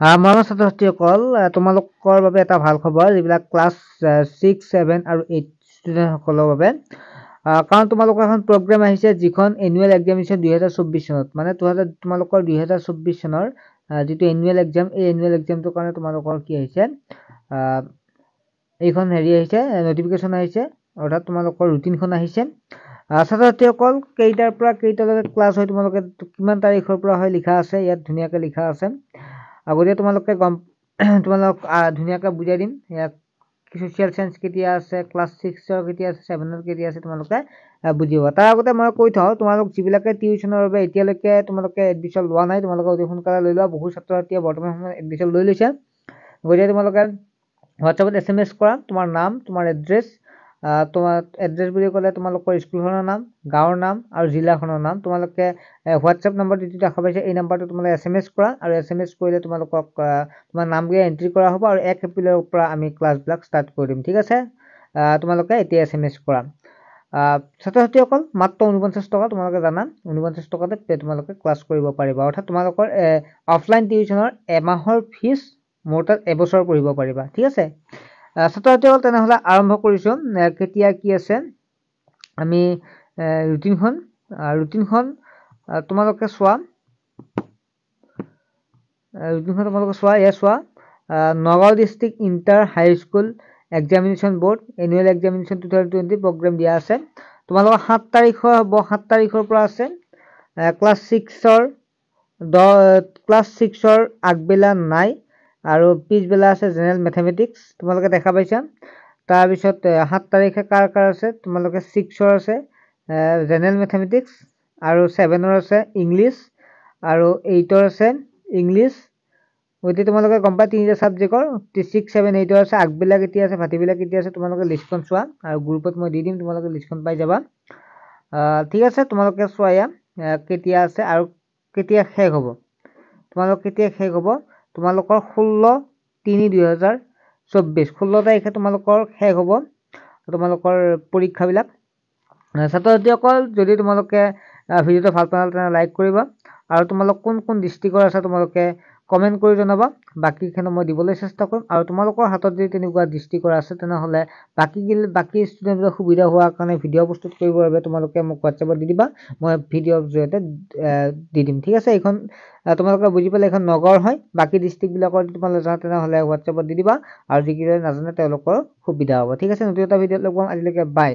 মৰমৰ ছাত্ৰ-ছাত্ৰীসকল, তোমালোকৰ বাবে এটা ভাল খবৰ, যিবিলাক ক্লাছ 6, 7 আৰু 8 ষ্টুডেণ্টসকলৰ বাবে। কাৰণ তোমালোকৰ এখন প্ৰগ্ৰেম আহিছে, যিখন এনুৱেল এক্সামিনেশ্যন 2024 চনত, মানে তোমালোকৰ 2024 চনৰ যিটো এনুৱেল এক্সাম, এই এনুৱেল এক্সামটোৰ কাৰণে তোমালোকৰ কি আহিছে, এইখন আহিছে, নটিফিকেশ্যন আহিছে, অৰ্থাৎ তোমালোকৰ ৰুটিনখন আহিছে। ছাত্ৰ-ছাত্ৰীসকল, কেইটাৰ পৰা কেইটালৈকে ক্লাছ হয়, তোমালোকে কিমান তাৰিখৰ পৰা হয় লিখা আছে, ইয়াত ধুনীয়াকৈ লিখা আছে। আগতে তোমালোকে ধুনীয়াকৈ বুজাই দিম, ইয়াত ছ'চিয়েল চায়েন্স কেতিয়া আছে, ক্লাছ 6ৰ কেতিয়া আছে, 7ৰ কেতিয়া আছে, তোমালোকে বুজিব। তাৰ আগতে মই কৈ থওঁ, তোমালোক যিবিলাকে টিউশ্যনৰ বাবে এতিয়ালৈকে তোমালোকে এডমিশ্যন লোৱা নাই, তোমালোকে অতি সোনকালে লৈ লোৱা। বহু ছাত্ৰ ছাত্ৰীয়ে বৰ্তমান সময়ত এডমিশ্যন লৈ লৈছে। গতিকে তোমালোকে হোৱাটছএপত SMS কৰা, তোমাৰ নাম, তোমাৰ এড্ৰেছ, তোমাৰ এড্ৰেছ বুলি ক'লে তোমালোকৰ স্কুলখনৰ নাম, গাঁৱৰ নাম আৰু জিলাখনৰ নাম। তোমালোকে হোৱাটছএপ নম্বৰ যিটো দেখা পাইছে, এই নম্বৰটো তোমালোকে SMS কৰা, আৰু SMS কৰিলে তোমালোকক তোমাৰ নামবিলাক এণ্ট্ৰি কৰা হ'ব, আৰু 1 এপ্ৰিলৰ পৰা আমি ক্লাছবিলাক ষ্টাৰ্ট কৰি দিম। ঠিক আছে, তোমালোকে এতিয়া SMS কৰা। ছাত্ৰ-ছাত্ৰীসকল, মাত্ৰ 49 টকা, তোমালোকে জানা, 49 টকাতে তোমালোকে ক্লাছ কৰিব পাৰিবা। অৰ্থাৎ তোমালোকৰ অফলাইন টিউশ্যনৰ এমাহৰ ফিজ মোৰ তাত এবছৰ পঢ়িব পাৰিবা। ঠিক আছে, ছাত্ৰ-ছাত্ৰীসকল, তেনেহ'লে আৰম্ভ কৰিছোঁ। কেতিয়া কি আছে আমি ৰুটিনখন তোমালোকে চোৱা। এয়া চোৱা, Nagaon district inter high school examination board annual examination 2020 program দিয়া আছে। তোমালোকৰ 7 তাৰিখৰ হ'ব, 7 তাৰিখৰ পৰা আছে। ক্লাছ 6ৰ আগবেলা নাই, আৰু পিছবেলা আছে জেনেৰেল মেথমেটিক্স, তোমালোকে দেখা পাইছা। তাৰপিছত 7 তাৰিখে কাৰ আছে, তোমালোকে 6ৰ আছে জেনেৰেল মেথমেটিক্স, আৰু 7ৰ আছে ইংলিছ, আৰু 8ৰ আছে ইংলিছ। গতিকে তোমালোকে গম পাই 3টা ছাবজেক্টৰ 6, 7, 8ৰ আছে। আগবেলা কেতিয়া আছে, ভাতিবেলা কেতিয়া আছে, তোমালোকে লিষ্টখন চোৱা, আৰু গ্ৰুপত মই দি দিম, তোমালোকে লিষ্টখন পাই যাবা। ঠিক আছে, তোমালোকে চোৱা ইয়াত কেতিয়া আছে আৰু কেতিয়া শেষ হ'ব। তোমালোকৰ 16/3/2024 তাৰিখে তোমালোকৰ শেষ হ'ব তোমালোকৰ পৰীক্ষাবিলাক। ছাত্ৰ-ছাত্ৰীসকল, যদি তোমালোকে ভিডিঅ'টো ভাল পালে তেনেহ'লে লাইক কৰিবা, আৰু তোমালোক কোন কোন ডিষ্ট্ৰিক্টৰ আছা তোমালোকে কমেণ্ট কৰি জনাবা। বাকীখিনি মই দিবলৈ চেষ্টা কৰিম, আৰু তোমালোকৰ হাতত যদি তেনেকুৱা ডিষ্ট্ৰিক্টৰ আছে তেনেহ'লে বাকী ষ্টুডেণ্টৰ সুবিধা হোৱাৰ কাৰণে ভিডিঅ' প্ৰস্তুত কৰিবৰ বাবে তোমালোকে মোক হোৱাটছএপত দি দিবা, মই ভিডিঅ'ৰ জৰিয়তে দি দিম। ঠিক আছে, এইখন তোমালোকে বুজি পালে, এইখন নগাঁৱৰ হয়। বাকী ডিষ্ট্ৰিক্টবিলাকৰ যদি তোমালোকে জানা তেনেহ'লে হোৱাটছএপত দি দিবা, আৰু যিকেইটা নাজানে তেওঁলোকৰ সুবিধা হ'ব। ঠিক আছে, নতুন এটা ভিডিঅ'ত লগ পাম, আজিলৈকে বাই।